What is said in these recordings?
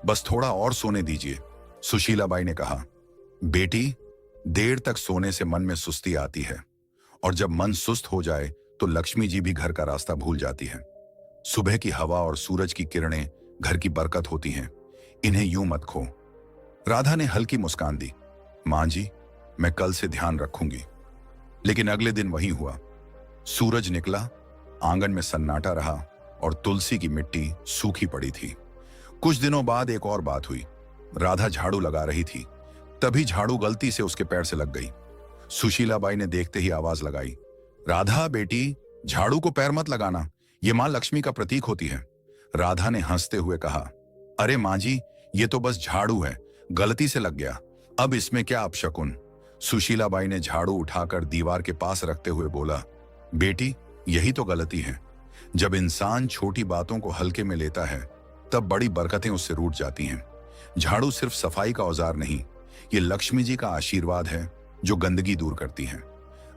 बस थोड़ा और सोने दीजिए। सुशीलाबाई ने कहा, बेटी, देर तक सोने से मन में सुस्ती आती है, और जब मन सुस्त हो जाए तो लक्ष्मी जी भी घर का रास्ता भूल जाती है। सुबह की हवा और सूरज की किरणें घर की बरकत होती हैं, इन्हें यूं मत खो। राधा ने हल्की मुस्कान दी। मां जी, मैं कल से ध्यान रखूंगी। लेकिन अगले दिन वही हुआ। सूरज निकला, आंगन में सन्नाटा रहा और तुलसी की मिट्टी सूखी पड़ी थी। कुछ दिनों बाद एक और बात हुई। राधा झाड़ू लगा रही थी, तभी झाड़ू गलती से उसके पैर से लग गई। सुशीलाबाई ने देखते ही आवाज लगाई, राधा बेटी, झाड़ू को पैर मत लगाना, ये मां लक्ष्मी का प्रतीक होती है। राधा ने हंसते हुए कहा, अरे मां जी, ये तो बस झाड़ू है, गलती से लग गया, अब इसमें क्या अपशकुन। सुशीलाबाई ने झाड़ू उठाकर दीवार के पास रखते हुए बोला, बेटी, यही तो गलती है। जब इंसान छोटी बातों को हल्के में लेता है तब बड़ी बरकतें उससे रूठ जाती हैं। झाड़ू सिर्फ सफाई का औजार नहीं, ये लक्ष्मी जी का आशीर्वाद है जो गंदगी दूर करती है।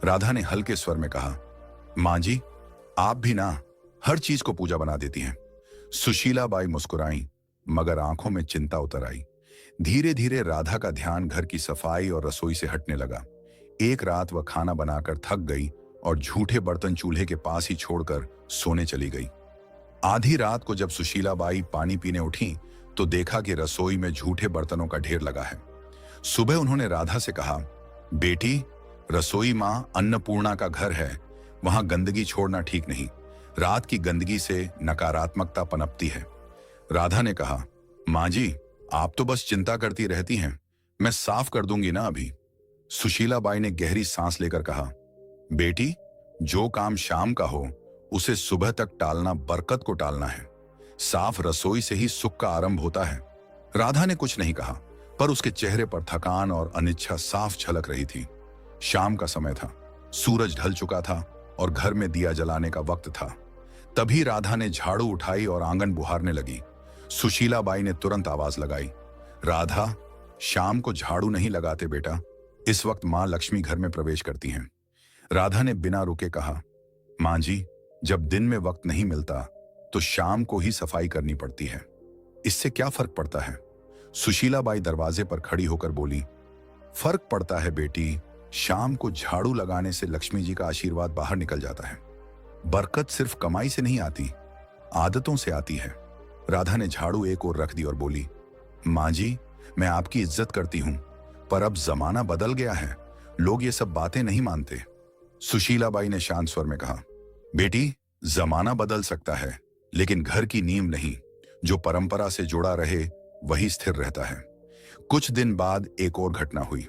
राधा ने हल्के स्वर में कहा, मां जी, आप भी ना हर चीज को पूजा बना देती हैं। सुशीलाबाई मुस्कुराई, मगर आंखों में चिंता उतर आई। धीरे धीरे राधा का ध्यान घर की सफाई और रसोई से हटने लगा। एक रात वह खाना बनाकर थक गई और झूठे बर्तन चूल्हे के पास ही छोड़कर सोने चली गई। आधी रात को जब सुशीलाबाई पानी पीने उठी तो देखा कि रसोई में झूठे बर्तनों का ढेर लगा है। सुबह उन्होंने राधा से कहा, बेटी, रसोई मां अन्नपूर्णा का घर है, वहां गंदगी छोड़ना ठीक नहीं। रात की गंदगी से नकारात्मकता पनपती है। राधा ने कहा, मां जी, आप तो बस चिंता करती रहती हैं, मैं साफ कर दूंगी ना अभी। सुशीलाबाई ने गहरी सांस लेकर कहा, बेटी, जो काम शाम का हो उसे सुबह तक टालना बरकत को टालना है। साफ रसोई से ही सुख का आरंभ होता है। राधा ने कुछ नहीं कहा, पर उसके चेहरे पर थकान और अनिच्छा साफ झलक रही थी। शाम का समय था, सूरज ढल चुका था और घर में दिया जलाने का वक्त था। तभी राधा ने झाड़ू उठाई और आंगन बुहारने लगी। सुशीलाबाई ने तुरंत आवाज लगाई, राधा, शाम को झाड़ू नहीं लगाते बेटा, इस वक्त मां लक्ष्मी घर में प्रवेश करती हैं। राधा ने बिना रुके कहा, मां जी, जब दिन में वक्त नहीं मिलता तो शाम को ही सफाई करनी पड़ती है, इससे क्या फर्क पड़ता है। सुशीलाबाई दरवाजे पर खड़ी होकर बोली, फर्क पड़ता है बेटी, शाम को झाड़ू लगाने से लक्ष्मी जी का आशीर्वाद बाहर निकल जाता है। बरकत सिर्फ कमाई से नहीं आती, आदतों से आती है। राधा ने झाड़ू एक ओर रख दी और बोली, मां जी, मैं आपकी इज्जत करती हूं, पर अब जमाना बदल गया है, लोग ये सब बातें नहीं मानते। सुशीलाबाई ने शांत स्वर में कहा, बेटी, जमाना बदल सकता है लेकिन घर की नींव नहीं। जो परंपरा से जुड़ा रहे वही स्थिर रहता है। कुछ दिन बाद एक और घटना हुई।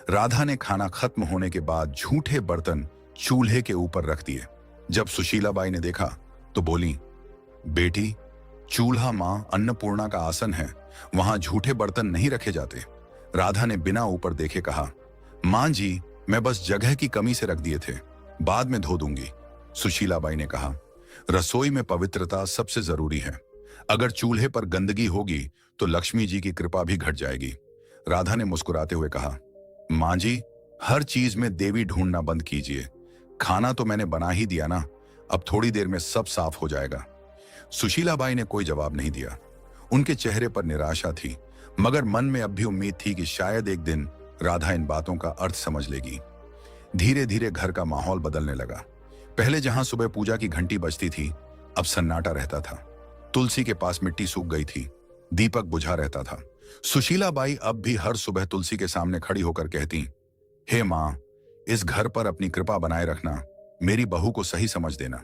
राधा ने खाना खत्म होने के बाद झूठे बर्तन चूल्हे के ऊपर रख दिए। जब सुशीलाबाई ने देखा तो बोली, बेटी, चूल्हा मां अन्नपूर्णा का आसन है, वहां झूठे बर्तन नहीं रखे जाते। राधा ने बिना ऊपर देखे कहा, मां जी, मैं बस जगह की कमी से रख दिए थे, बाद में धो दूंगी। सुशीलाबाई ने कहा, रसोई में पवित्रता सबसे जरूरी है, अगर चूल्हे पर गंदगी होगी तो लक्ष्मी जी की कृपा भी घट जाएगी। राधा ने मुस्कुराते हुए कहा, मां जी, हर चीज में देवी ढूंढना बंद कीजिए, खाना तो मैंने बना ही दिया ना, अब थोड़ी देर में सब साफ हो जाएगा। सुशीलाबाई ने कोई जवाब नहीं दिया। उनके चेहरे पर निराशा थी, मगर मन में अब भी उम्मीद थी कि शायद एक दिन राधा इन बातों का अर्थ समझ लेगी। धीरे धीरे घर का माहौल बदलने लगा। पहले जहां सुबह पूजा की घंटी बजती थी, अब सन्नाटा रहता था। तुलसी के पास मिट्टी सूख गई थी, दीपक बुझा रहता था। सुशीलाबाई अब भी हर सुबह तुलसी के सामने खड़ी होकर कहती, हे मां, इस घर पर अपनी कृपा बनाए रखना, मेरी बहू को सही समझ देना।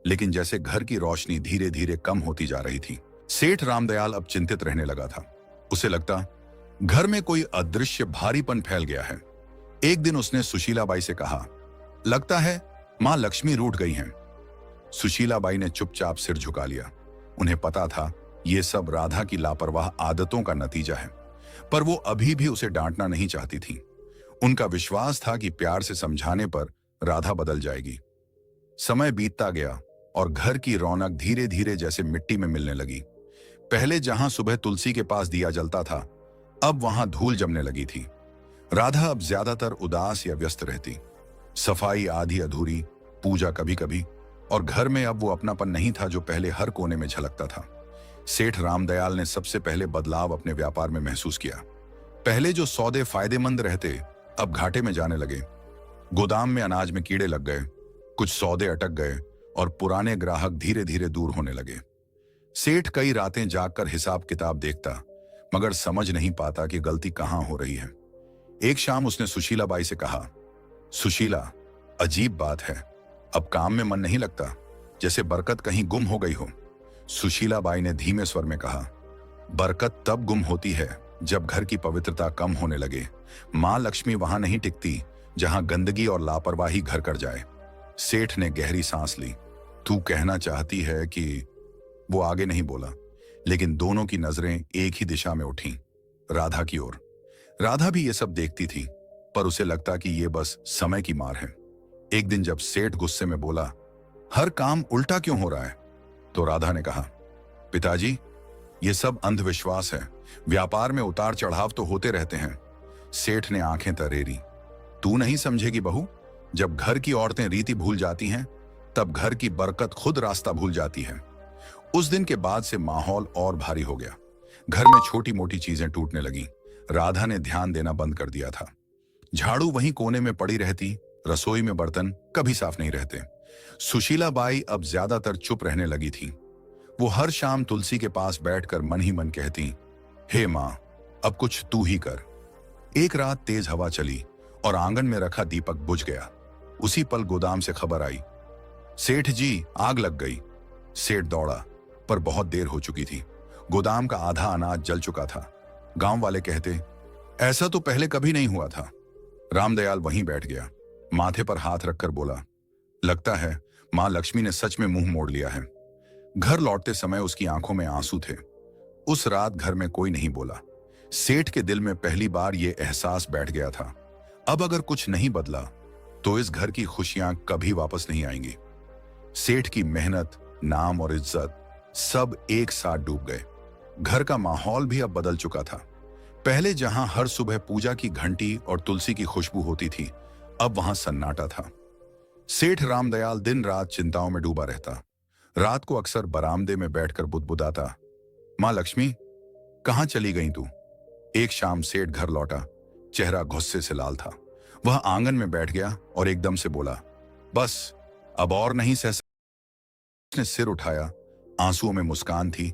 लेकिन जैसे घर की रोशनी धीरे धीरे कम होती जा रही थी, सेठ रामदयाल अब चिंतित रहने लगा था। उसे लगता घर में कोई अदृश्य भारीपन फैल गया है। एक दिन उसने सुशीलाबाई से कहा, लगता है मां लक्ष्मी रूठ गई हैं। सुशीलाबाई ने चुपचाप सिर झुका लिया। उन्हें पता था यह सब राधा की लापरवाह आदतों का नतीजा है, पर वो अभी भी उसे डांटना नहीं चाहती थी। उनका विश्वास था कि प्यार से समझाने पर राधा बदल जाएगी। समय बीतता गया और घर की रौनक धीरे धीरे जैसे मिट्टी में मिलने लगी। पहले जहां सुबह तुलसी के पास दिया जलता था, अब वहां धूल जमने लगी थी। राधा अब ज्यादातर उदास या व्यस्त रहती। सफाई आधी अधूरी, पूजा कभी कभी, और घर में अब वो अपनापन नहीं था जो पहले हर कोने में झलकता था। सेठ रामदयाल ने सबसे पहले बदलाव अपने व्यापार में महसूस किया। पहले जो सौदे फायदेमंद रहते अब घाटे में जाने लगे। गोदाम में अनाज में कीड़े लग गए, कुछ सौदे अटक गए और पुराने ग्राहक धीरे धीरे दूर होने लगे। सेठ कई रातें जागकर हिसाब किताब देखता, मगर समझ नहीं पाता कि गलती कहां हो रही है। एक शाम उसने सुशीला बाई से कहा, सुशीला, अजीब बात है, अब काम में मन नहीं लगता, जैसे बरकत कहीं गुम हो गई हो। सुशीला बाई ने धीमे स्वर में कहा, बरकत तब गुम होती है जब घर की पवित्रता कम होने लगे। मां लक्ष्मी वहां नहीं टिकती जहां गंदगी और लापरवाही घर कर जाए। सेठ ने गहरी सांस ली। तू कहना चाहती है कि... वो आगे नहीं बोला, लेकिन दोनों की नजरें एक ही दिशा में उठीं, राधा की ओर। राधा भी ये सब देखती थी, पर उसे लगता कि ये बस समय की मार है। एक दिन जब सेठ गुस्से में बोला, हर काम उल्टा क्यों हो रहा है, तो राधा ने कहा, पिताजी, ये सब अंधविश्वास है। व्यापार में उतार चढ़ाव तो होते रहते हैं। सेठ ने आंखें तरेरी। तू नहीं समझेगी बहू, जब घर की औरतें रीति भूल जाती हैं, तब घर की बरकत खुद रास्ता भूल जाती है। उस दिन के बाद से माहौल और भारी हो गया। घर में छोटी मोटी चीजें टूटने लगी। राधा ने ध्यान देना बंद कर दिया था। झाड़ू वहीं कोने में पड़ी रहती, रसोई में बर्तन कभी साफ नहीं रहते। सुशीला बाई अब ज्यादातर चुप रहने लगी थी। वो हर शाम तुलसी के पास बैठकर मन ही मन कहती, हे मां, अब कुछ तू ही कर। एक रात तेज हवा चली और आंगन में रखा दीपक बुझ गया। उसी पल गोदाम से खबर आई, सेठ जी, आग लग गई। सेठ दौड़ा, पर बहुत देर हो चुकी थी। गोदाम का आधा अनाज जल चुका था। गांव वाले कहते, ऐसा तो पहले कभी नहीं हुआ था। रामदयाल वहीं बैठ गया, माथे पर हाथ रखकर बोला, लगता है मां लक्ष्मी ने सच में मुंह मोड़ लिया है। घर लौटते समय उसकी आंखों में आंसू थे। उस रात घर में कोई नहीं बोला। सेठ के दिल में पहली बार यह एहसास बैठ गया था, अब अगर कुछ नहीं बदला तो इस घर की खुशियां कभी वापस नहीं आएंगी। सेठ की मेहनत, नाम और इज्जत सब एक साथ डूब गए। घर का माहौल भी अब बदल चुका था। पहले जहां हर सुबह पूजा की घंटी और तुलसी की खुशबू होती थी, अब वहां सन्नाटा था। सेठ रामदयाल दिन रात चिंताओं में डूबा रहता। रात को अक्सर बरामदे में बैठकर बुदबुदाता, मां लक्ष्मी, कहां चली गई तू। एक शाम सेठ घर लौटा, चेहरा गुस्से से लाल था। वह आंगन में बैठ गया और एकदम से बोला, बस अब और नहीं सह सकता। उसने सिर उठाया, आंसुओं में मुस्कान थी,